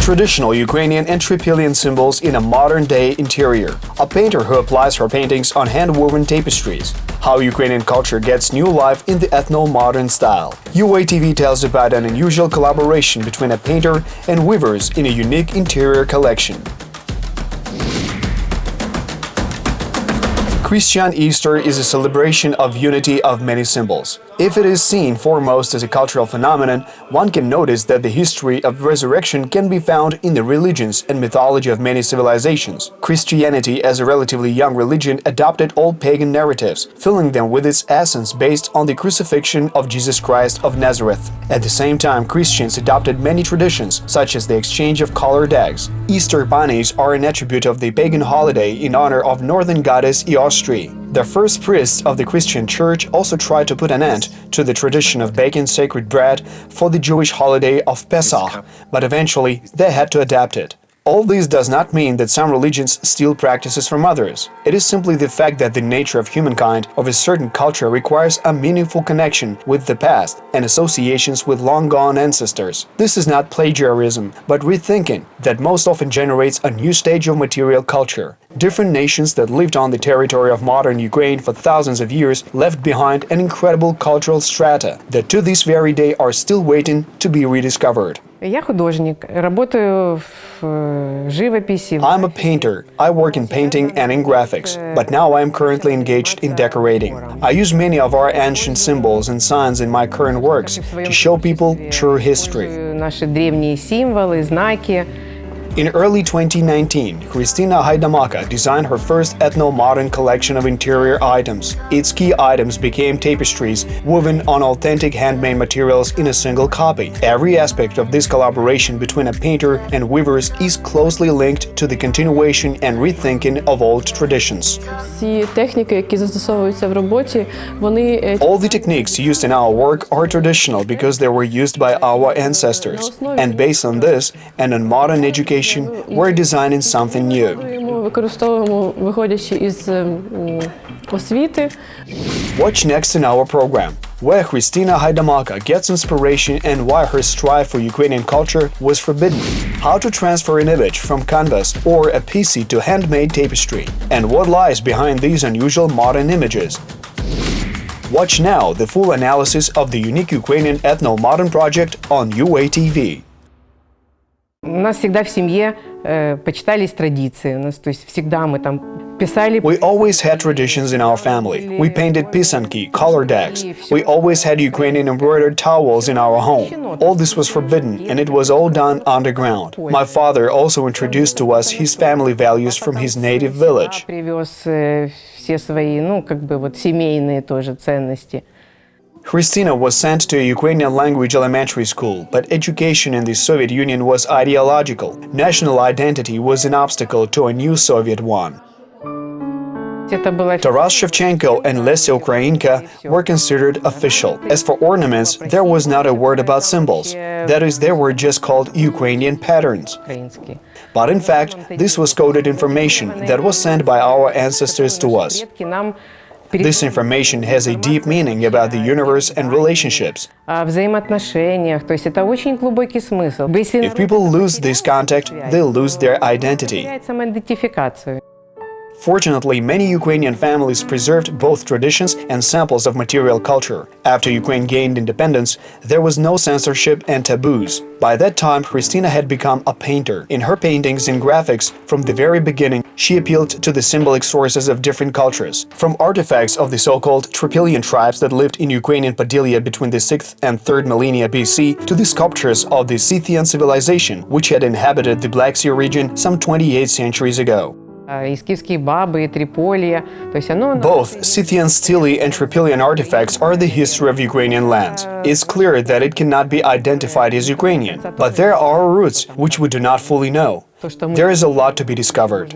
Traditional Ukrainian and Trypillian symbols in a modern-day interior. A painter who applies her paintings on hand-woven tapestries. How Ukrainian culture gets new life in the ethno-modern style. UATV tells about an unusual collaboration between a painter and weavers in a unique interior collection. Christian Easter is a celebration of unity of many symbols. If it is seen foremost as a cultural phenomenon, one can notice that the history of resurrection can be found in the religions and mythology of many civilizations. Christianity, as a relatively young religion, adopted old pagan narratives, filling them with its essence based on the crucifixion of Jesus Christ of Nazareth. At the same time, Christians adopted many traditions, such as the exchange of colored eggs. Easter bunnies are an attribute of the pagan holiday in honor of northern goddess Eostri. The first priests of the Christian Church also tried to put an end to the tradition of baking sacred bread for the Jewish holiday of Pesach, but eventually they had to adapt it. All this does not mean that some religions steal practices from others. It is simply the fact that the nature of humankind of a certain culture requires a meaningful connection with the past and associations with long-gone ancestors. This is not plagiarism, but rethinking that most often generates a new stage of material culture. Different nations that lived on the territory of modern Ukraine for thousands of years left behind an incredible cultural strata that to this very day are still waiting to be rediscovered. Я художник, работаю в живописи. I'm a painter. I work in painting and in graphics, but now I am currently engaged in decorating. I use many of our ancient symbols and signs in my current works to show people true history. Наши древние символы, знаки. In early 2019, Christina Haidamaka designed her first ethno-modern collection of interior items. Its key items became tapestries woven on authentic handmade materials in a single copy. Every aspect of this collaboration between a painter and weavers is closely linked to the continuation and rethinking of old traditions. Всі техніки, які застосовуються в роботі, вони All the techniques used in our work are traditional because they were used by our ancestors. And based on this and on modern education, we're designing something new. використовуємо, виходячи із освіти. Watch next in our program, where Christina Haidamaka gets inspiration and why her strive for Ukrainian culture was forbidden, how to transfer an image from canvas or a PC to handmade tapestry, and what lies behind these unusual modern images. Watch now the full analysis of the unique Ukrainian ethno-modern project on UATV. У нас всегда в семье почитались традиции. У нас, то есть, всегда мы там писали. We always had traditions in our family. We painted pisanki, colored eggs. We always had Ukrainian embroidered towels in our home. All this was forbidden, and it was all done underground. My father also introduced to us his family values from his native village. Привез все свои, ну, как бы вот семейные тоже ценности. Christina was sent to a Ukrainian language elementary school, but education in the Soviet Union was ideological. National identity was an obstacle to a new Soviet one. Taras Shevchenko and Lesya Ukrainka were considered official. As for ornaments, there was not a word about symbols. That is, they were just called Ukrainian patterns. But in fact, this was coded information that was sent by our ancestors to us. This information has a deep meaning about the universe and relationships. If people lose this contact, they'll lose their identity. Fortunately, many Ukrainian families preserved both traditions and samples of material culture. After Ukraine gained independence, there was no censorship and taboos. By that time, Christina had become a painter. In her paintings and graphics, from the very beginning, she appealed to the symbolic sources of different cultures. From artifacts of the so-called Trypillian tribes that lived in Ukrainian Podillia between the 6th and 3rd millennia BC, to the sculptures of the Scythian civilization, which had inhabited the Black Sea region some 28 centuries ago. Both Scythian stele and Trypillian artifacts are the history of Ukrainian lands. It's clear that it cannot be identified as Ukrainian, but there are roots which we do not fully know. There is a lot to be discovered.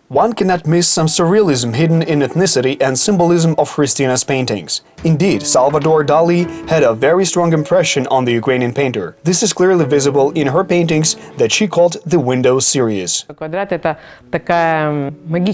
One cannot miss some surrealism hidden in ethnicity and symbolism of Christina's paintings. Indeed, Salvador Dali had a very strong impression on the Ukrainian painter. This is clearly visible in her paintings that she called the Window series.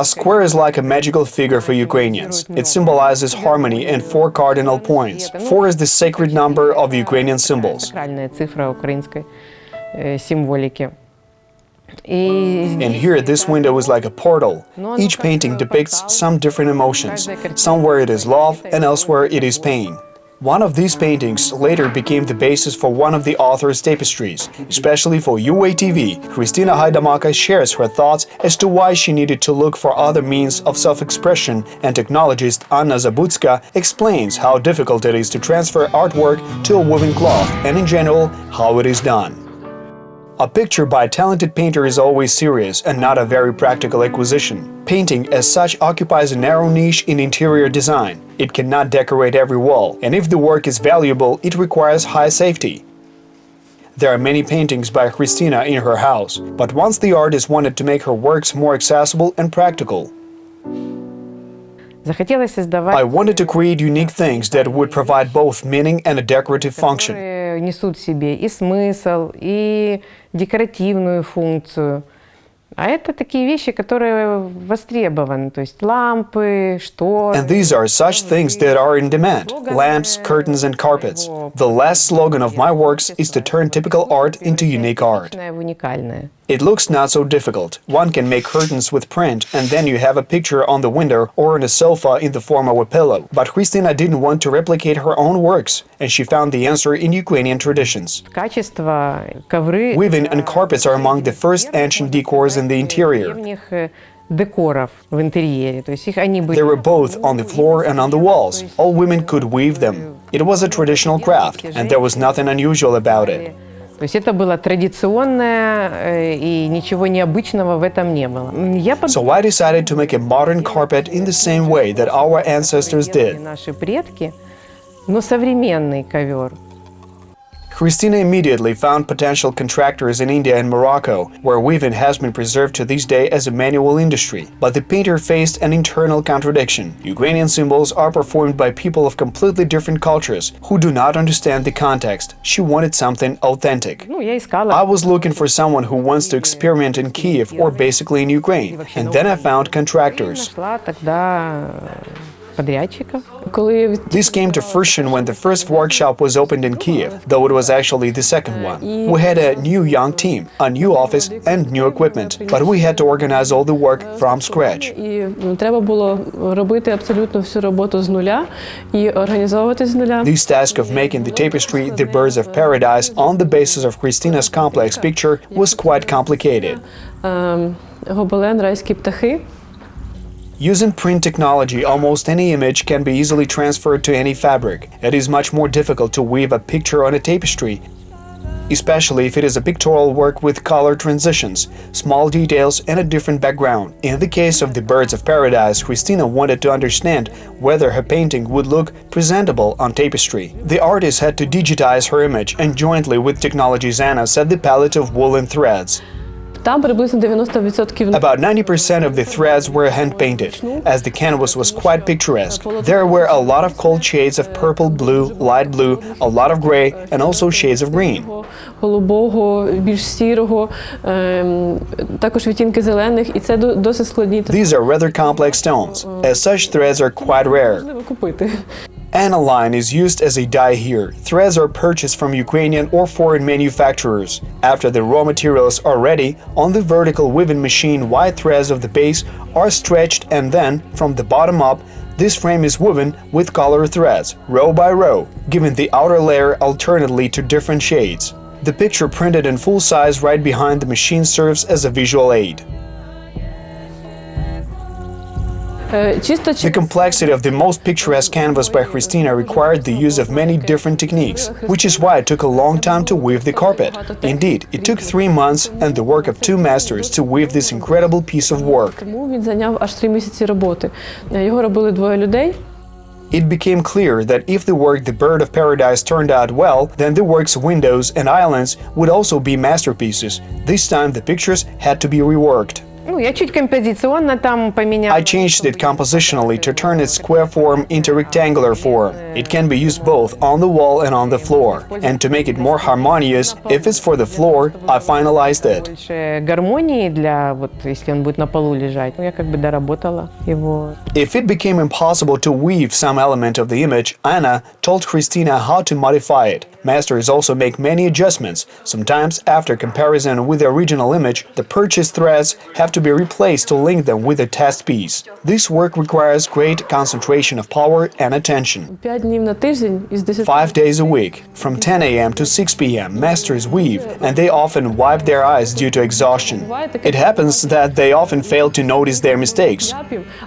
A square is like a magical figure for Ukrainians. It symbolizes harmony and 4 cardinal points. 4 is the sacred number of Ukrainian symbols. символики. And here, this window is like a portal. Each painting depicts some different emotions. Somewhere it is love, and elsewhere it is pain. One of these paintings later became the basis for one of the author's tapestries. Especially for UATV, Kristina Haidamaka shares her thoughts as to why she needed to look for other means of self-expression, and technologist Anna Zabutska explains how difficult it is to transfer artwork to a woven cloth, and in general, how it is done. A picture by a talented painter is always serious and not a very practical acquisition. Painting as such occupies a narrow niche in interior design. It cannot decorate every wall, and if the work is valuable, it requires high safety. There are many paintings by Kristina in her house, but once the artist wanted to make her works more accessible and practical. I wanted to create unique things that would provide both meaning and a decorative function. Несут в себе и смысл, и декоративную функцию. А это такие вещи, которые востребованы, то есть лампы, шторы. And these are such things that are in demand: lamps, curtains, and carpets. The last slogan of my works is to turn typical art into unique art. It looks not so difficult. One can make curtains with print, and then you have a picture on the window or on a sofa in the form of a pillow. But Kristina didn't want to replicate her own works, and she found the answer in Ukrainian traditions. Weaving and carpets are among the first ancient decors in the interior. They were both on the floor and on the walls. All women could weave them. It was a traditional craft, and there was nothing unusual about it. То есть это было традиционное, и ничего необычного в этом не было. So I decided to make a modern carpet in the same way that our ancestors did. Наши предки, но современный ковер. Kristina immediately found potential contractors in India and Morocco, where weaving has been preserved to this day as a manual industry. But the painter faced an internal contradiction. Ukrainian symbols are performed by people of completely different cultures who do not understand the context. She wanted something authentic. I was looking for someone who wants to experiment in Kiev or basically in Ukraine, and then I found contractors. This came to fruition when the first workshop was opened in Kiev, though it was actually the second one. We had a new young team, a new office and new equipment, but we had to organize all the work from scratch. This task of making the tapestry The Birds of Paradise on the basis of Kristina's complex picture was quite complicated. Using print technology, almost any image can be easily transferred to any fabric. It is much more difficult to weave a picture on a tapestry, especially if it is a pictorial work with color transitions, small details, and a different background. In the case of The Birds of Paradise, Kristina wanted to understand whether her painting would look presentable on tapestry. The artist had to digitize her image and jointly with technology Zana set the palette of woolen threads. About 90% of the threads were hand-painted, as the canvas was quite picturesque. There were a lot of cold shades of purple, blue, light blue, a lot of gray, and also shades of green. These are rather complex tones. As such, threads are quite rare. Aniline is used as a dye here. Threads are purchased from Ukrainian or foreign manufacturers. After the raw materials are ready, on the vertical weaving machine, white threads of the base are stretched, and then, from the bottom up, this frame is woven with color threads, row by row, giving the outer layer alternately to different shades. The picture printed in full size right behind the machine serves as a visual aid. The complexity of the most picturesque canvas by Kristina required the use of many different techniques, which is why it took a long time to weave the carpet. Indeed, it took 3 months and the work of 2 masters to weave this incredible piece of work. It became clear that if the work The Bird of Paradise turned out well, then the work's windows and islands would also be masterpieces. This time the pictures had to be reworked. Ну, я чуть композиционно там поменяла. I changed it compositionally to turn its square form into rectangular form. It can be used both on the wall and on the floor. And to make it more harmonious, if it's for the floor, I finalized it. Больше гармонии для, вот, если он будет на полу лежать. Я как бы доработала его. If it became impossible to weave some element of the image, Anna told Christina how to modify it. Masters also make many adjustments. Sometimes, after comparison with the original image, the purchased threads have to be replaced to link them with the test piece. This work requires great concentration of power and attention. 5 днів на тиждень із 10 5 days a week, from 10 a.m. to 6 p.m., masters weave, and they often wipe their eyes due to exhaustion. It happens that they often fail to notice their mistakes.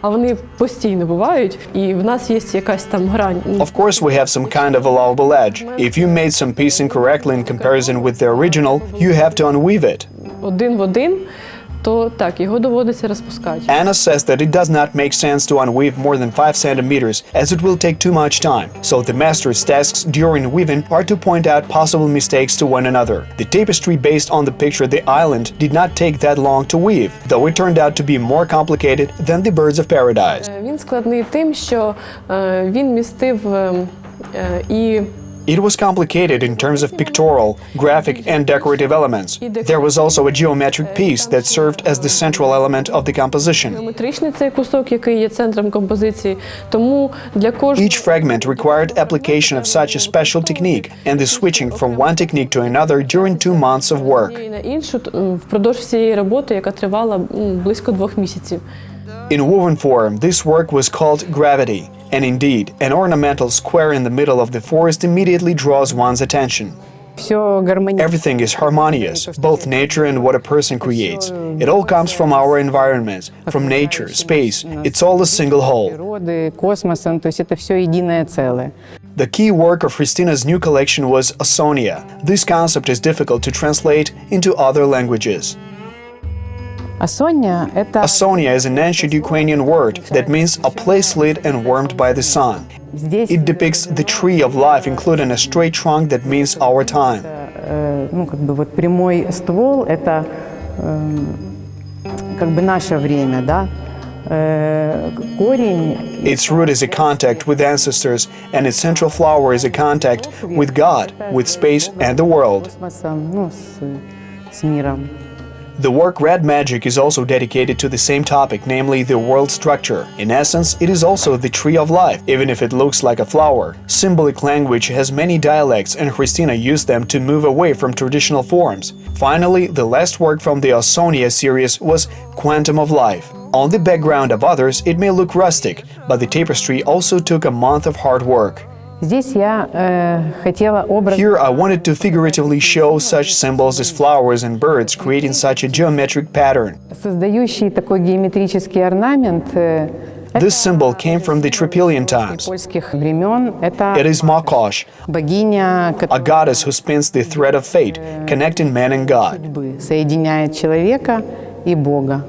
а вони постійно бувають, і в нас є якась там грань. Of course, we have some kind of allowable edge. If you made some piece incorrectly in comparison with the original, you have to unweave it. Один в один, то так, його доводиться розпускати. Anna says that it does not make sense to unweave more than 5 centimeters, as it will take too much time. So the master's tasks during weaving are to point out possible mistakes to one another. The tapestry based on the picture The Island did not take that long to weave, though it turned out to be more complicated than the Birds of Paradise. Він складний тим, що він містив і It was complicated in terms of pictorial, graphic, and decorative elements. There was also a geometric piece that served as the central element of the composition. геометричний цей кусок, який є центром композиції. Тому для кожного Each fragment required application of such a special technique and the switching from one technique to another during 2 months of work. на іншу впродовж всієї роботи, яка тривала близько 2 місяців. In woven form, this work was called gravity, and indeed, an ornamental square in the middle of the forest immediately draws one's attention. Все гармонично. Everything is harmonious, both nature and what a person creates. It all comes from our environment, from nature, space. It's all a single whole. Природы, космоса, то есть это все единое целое. The key work of Christina's new collection was Ausonia. This concept is difficult to translate into other languages. Ausonia – это Ausonia is an ancient Ukrainian word that means a place lit and warmed by the sun. здесь, It depicts the tree of life, including a straight trunk that means our time. ну, как бы вот прямой ствол – это как бы наше время, да? Корень Its root is a contact with ancestors, and its central flower is a contact with God, with space and the world. космосом, ну, с миром. The work Red Magic is also dedicated to the same topic, namely the world structure. In essence, it is also the tree of life, even if it looks like a flower. Symbolic language has many dialects, and Christina used them to move away from traditional forms. Finally, the last work from the Ausonia series was Quantum of Life. On the background of others, it may look rustic, but the tapestry also took a month of hard work. Здесь я хотела образ Here I wanted to figuratively show such symbols as flowers and birds, creating such a geometric pattern. создающий такой геометрический орнамент. This symbol came from the Trypillian times. Польских времен. Это It is Makosh, богиня, a goddess who spins the thread of fate, connecting man and God. которая соединяет человека и Бога.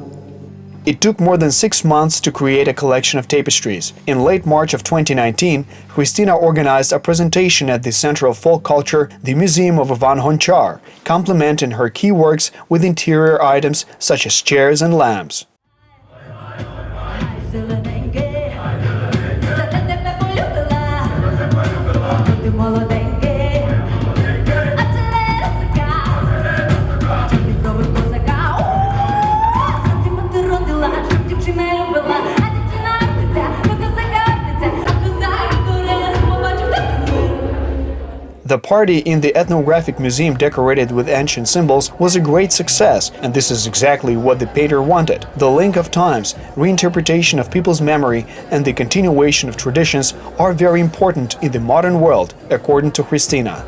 It took more than 6 months to create a collection of tapestries. In late March of 2019, Christina organized a presentation at the Center of Folk Culture, the Museum of Ivan Honchar, complementing her key works with interior items such as chairs and lamps. The party in the ethnographic museum decorated with ancient symbols was a great success, and this is exactly what the painter wanted. The link of times, reinterpretation of people's memory, and the continuation of traditions are very important in the modern world, according to Christina.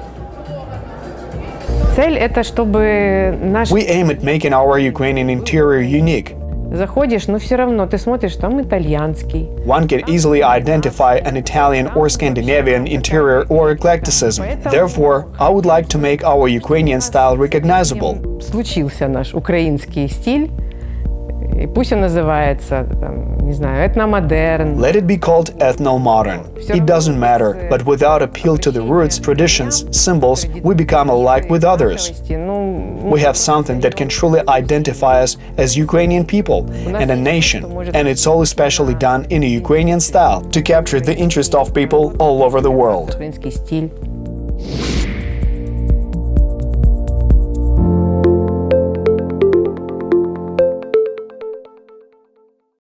Цель это чтобы наш We aim at making our Ukrainian interior unique. заходишь, но все равно ты смотришь, там итальянский. One can easily identify an Italian or Scandinavian interior or eclecticism. Therefore, I would like to make our Ukrainian style recognizable. Случился наш украинский стиль, и пусть он называется там, не знаю, ethno-modern. Let it be called ethno-modern. It doesn't matter, but without appeal to the roots, traditions, symbols, we become alike with others. We have something that can truly identify us as Ukrainian people and a nation, and it's all especially done in a Ukrainian style to capture the interest of people all over the world. Украинский стиль.